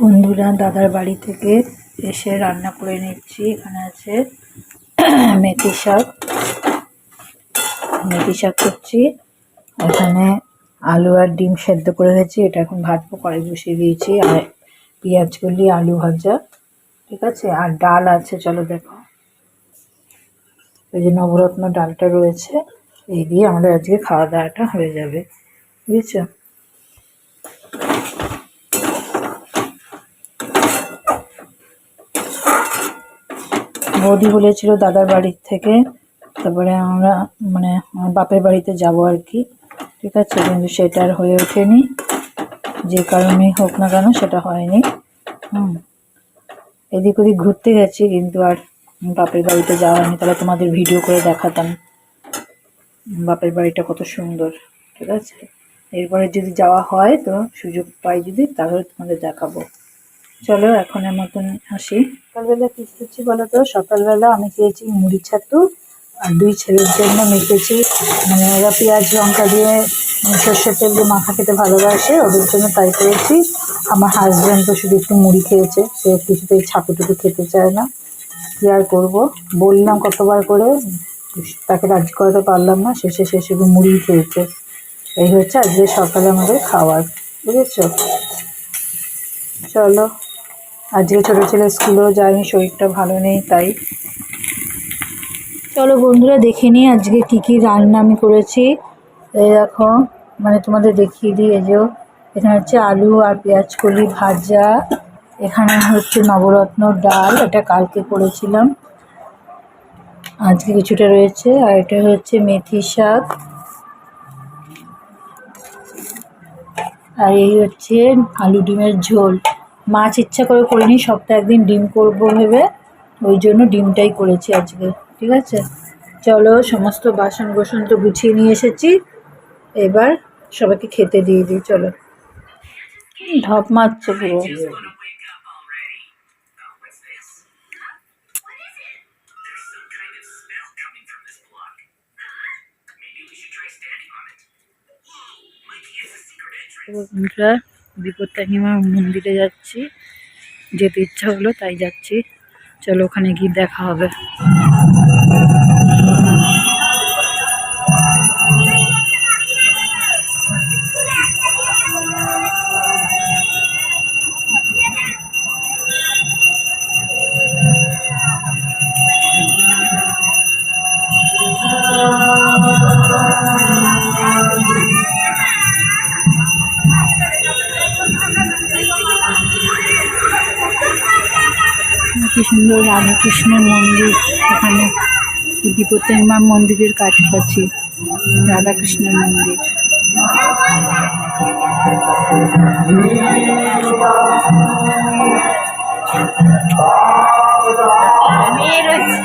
বন্ধুরা দাদার বাড়ি থেকে এসে রান্না করে নিচ্ছি। এখানে আছে মেথি শাক করছি। এখানে আলু আর ডিম সেদ্ধ করে রেখেছি, এটা এখন ভাজবো, কড়াই বসিয়ে দিয়েছি। আর পেঁয়াজ কলি, আলু ভাজা, ঠিক আছে। আর ডাল আছে, চলো দেখো। এই যে নবরত্ন ডালটা রয়েছে, এই দিয়ে আমাদের আজকে খাওয়া দাওয়াটা হয়ে যাবে, বুঝেছো। বৌদি বলেছিল দাদার বাড়ির থেকে, তারপরে আমরা আমার বাপের বাড়িতে যাব আর কি, ঠিক আছে। কিন্তু সেটা আর হয়ে ওঠেনি, যে কারণেই হোক না কেন সেটা হয়নি। এদিক ওদিক ঘুরতে গেছি, কিন্তু আর বাপের বাড়িতে যাওয়া হয়নি। তাহলে তোমাদের ভিডিও করে দেখাতাম বাপের বাড়িটা কত সুন্দর, ঠিক আছে। এরপরে যদি যাওয়া হয়, তো সুযোগ পাই যদি, তাহলে তোমাদের দেখাবো। চলো এখনের মতন আসি। সকালবেলা কি খেয়েছি বলো তো? সকালবেলা আমি খেয়েছি মুড়ি ছাতু, আর দুই ছেলের জন্য মেখেছি, ওরা পেঁয়াজ লঙ্কা দিয়ে সর্ষের তেল দিয়ে মাখা খেতে ভালোবাসে, ওদের জন্য তাই করেছি। আমার হাজব্যান্ড তো শুধু একটু মুড়ি খেয়েছে, সে কিছুতেই ছাতুটুকু খেতে চায় না। কি আর করবো, বললাম কতবার করে, তাকে রাজি করাতে পারলাম না। শেষে সে শুধু মুড়ি খেয়েছে। এই হচ্ছে আজকে সকালে আমাদের খাবার, বুঝেছো। চলো, আজকে ছোটো ছেলে স্কুলেও যায়নি, শরীরটা ভালো নেই, তাই। চলো বন্ধুরা দেখে নিই আজকে কি কি রান্না আমি করেছি। এই দেখো, তোমাদের দেখিয়ে দিই। এই যে এখানে হচ্ছে আলু আর পেঁয়াজ কলি ভাজা, এখানে হচ্ছে নবরত্ন ডাল, এটা কালকে করেছিলাম, আজকে কিছুটা রয়েছে। আর এটা হচ্ছে মেথি শাক, আর এই হচ্ছে আলু ডিমের ঝোল। মাছ ইচ্ছা করে করিনি, সপ্তাহে একদিন ডিম করবো ভেবে, ওই জন্য ডিমটাই করেছি আজকে, ঠিক আছে। চলো, সমস্ত বাসন কোসন তো গুছিয়ে নিয়ে এসেছি, এবার সবাইকে খেতে দিয়ে দিই। চলো, ঢপ মারছে পুরো। বন্ধুরা বিপত্তারিণী মন্দিরে যাচ্ছি, যেতে ইচ্ছা হলো তাই যাচ্ছি। চলো ওখানে গিয়ে দেখা হবে। কি সুন্দর রাধাকৃষ্ণের মন্দির, এখানে বিপত্তারিণী মা মন্দিরের কাছাকাছি রাধাকৃষ্ণের মন্দির। মেয়ে রয়েছে।